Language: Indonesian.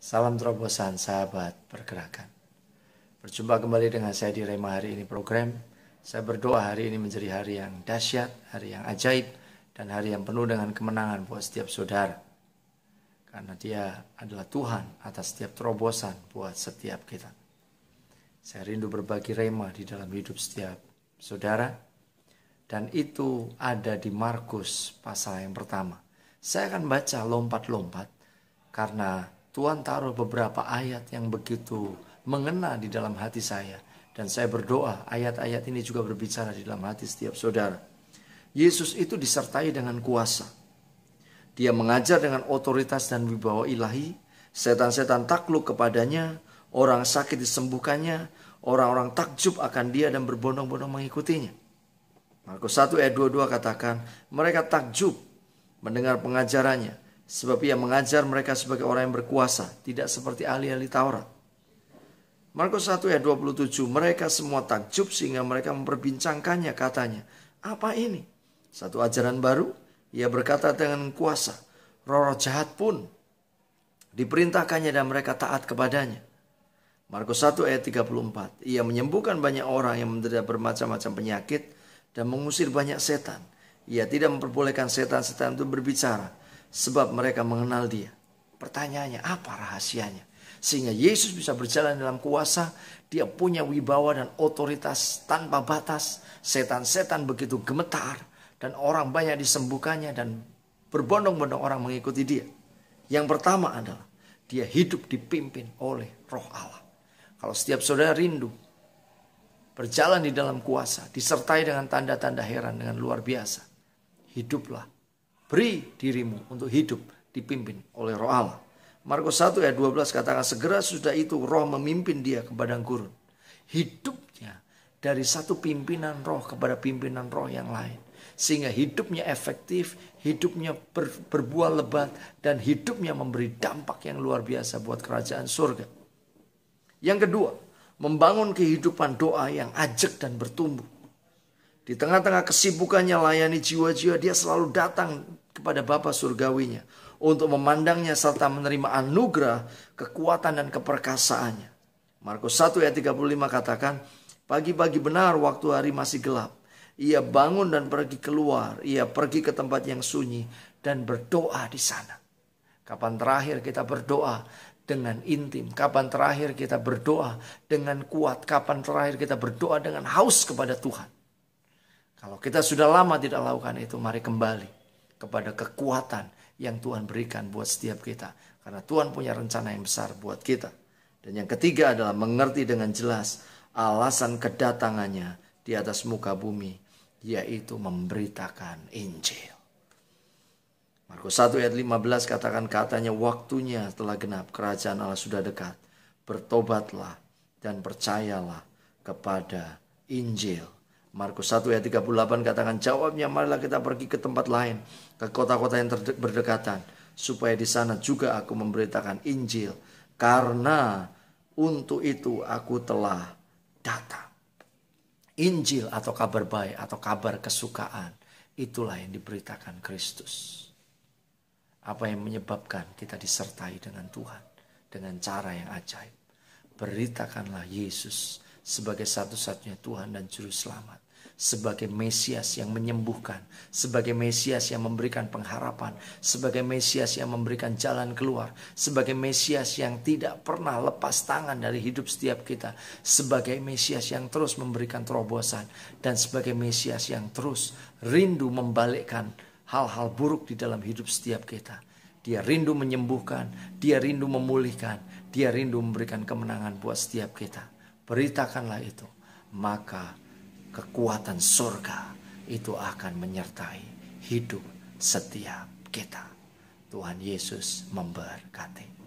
Salam terobosan sahabat pergerakan. Berjumpa kembali dengan saya di Rema hari ini program. Saya berdoa hari ini menjadi hari yang dahsyat, hari yang ajaib, dan hari yang penuh dengan kemenangan buat setiap saudara. Karena Dia adalah Tuhan atas setiap terobosan buat setiap kita. Saya rindu berbagi Rema di dalam hidup setiap saudara. Dan itu ada di Markus pasal yang pertama. Saya akan baca lompat-lompat karena Tuhan taruh beberapa ayat yang begitu mengena di dalam hati saya. Dan saya berdoa ayat-ayat ini juga berbicara di dalam hati setiap saudara. Yesus itu disertai dengan kuasa. Dia mengajar dengan otoritas dan wibawa ilahi. Setan-setan takluk kepadanya. Orang sakit disembuhkannya. Orang-orang takjub akan dia dan berbondong-bondong mengikutinya. Markus 1 ayat 22 katakan, mereka takjub mendengar pengajarannya. Sebab ia mengajar mereka sebagai orang yang berkuasa, tidak seperti ahli-ahli Taurat. Markus 1 ayat 27, mereka semua takjub sehingga mereka memperbincangkannya, katanya, apa ini? Satu ajaran baru, ia berkata dengan kuasa, roh-roh jahat pun diperintahkannya dan mereka taat kepadanya. Markus 1 ayat 34, ia menyembuhkan banyak orang yang menderita bermacam-macam penyakit dan mengusir banyak setan. Ia tidak memperbolehkan setan-setan itu berbicara, sebab mereka mengenal dia. Pertanyaannya, apa rahasianya? Sehingga Yesus bisa berjalan dalam kuasa. Dia punya wibawa dan otoritas tanpa batas. Setan-setan begitu gemetar. Dan orang banyak disembuhkannya. Dan berbondong-bondong orang mengikuti dia. Yang pertama adalah dia hidup dipimpin oleh Roh Allah. Kalau setiap saudara rindu berjalan di dalam kuasa, disertai dengan tanda-tanda heran dengan luar biasa, hiduplah. Beri dirimu untuk hidup dipimpin oleh Roh Allah. Markus 1 ayat 12 katakan, segera sudah itu roh memimpin dia ke padang gurun. Hidupnya dari satu pimpinan roh kepada pimpinan roh yang lain. Sehingga hidupnya efektif, hidupnya berbuah lebat, dan hidupnya memberi dampak yang luar biasa buat kerajaan surga. Yang kedua, membangun kehidupan doa yang ajak dan bertumbuh. Di tengah-tengah kesibukannya layani jiwa-jiwa, dia selalu datang kepada Bapa surgawinya untuk memandangnya serta menerima anugerah, kekuatan dan keperkasaannya. Markus 1 ayat 35 katakan, pagi-pagi benar waktu hari masih gelap, ia bangun dan pergi keluar, ia pergi ke tempat yang sunyi dan berdoa di sana. Kapan terakhir kita berdoa dengan intim? Kapan terakhir kita berdoa dengan kuat? Kapan terakhir kita berdoa dengan haus kepada Tuhan? Kalau kita sudah lama tidak lakukan itu, mari kembali kepada kekuatan yang Tuhan berikan buat setiap kita. Karena Tuhan punya rencana yang besar buat kita. Dan yang ketiga adalah mengerti dengan jelas alasan kedatangannya di atas muka bumi, yaitu memberitakan Injil. Markus 1 ayat 15 katakan, katanya waktunya telah genap, kerajaan Allah sudah dekat. Bertobatlah dan percayalah kepada Injil. Markus 1 ayat 38 katakan, jawabnya, marilah kita pergi ke tempat lain, ke kota-kota yang berdekatan, supaya di sana juga aku memberitakan Injil, karena untuk itu aku telah datang. Injil atau kabar baik atau kabar kesukaan, itulah yang diberitakan Kristus. Apa yang menyebabkan kita disertai dengan Tuhan dengan cara yang ajaib? Beritakanlah Yesus sebagai satu-satunya Tuhan dan Juru Selamat. Sebagai Mesias yang menyembuhkan. Sebagai Mesias yang memberikan pengharapan. Sebagai Mesias yang memberikan jalan keluar. Sebagai Mesias yang tidak pernah lepas tangan dari hidup setiap kita. Sebagai Mesias yang terus memberikan terobosan. Dan sebagai Mesias yang terus rindu membalikkan hal-hal buruk di dalam hidup setiap kita. Dia rindu menyembuhkan. Dia rindu memulihkan. Dia rindu memberikan kemenangan buat setiap kita. Beritakanlah itu, maka kekuatan surga itu akan menyertai hidup setiap kita. Tuhan Yesus memberkati.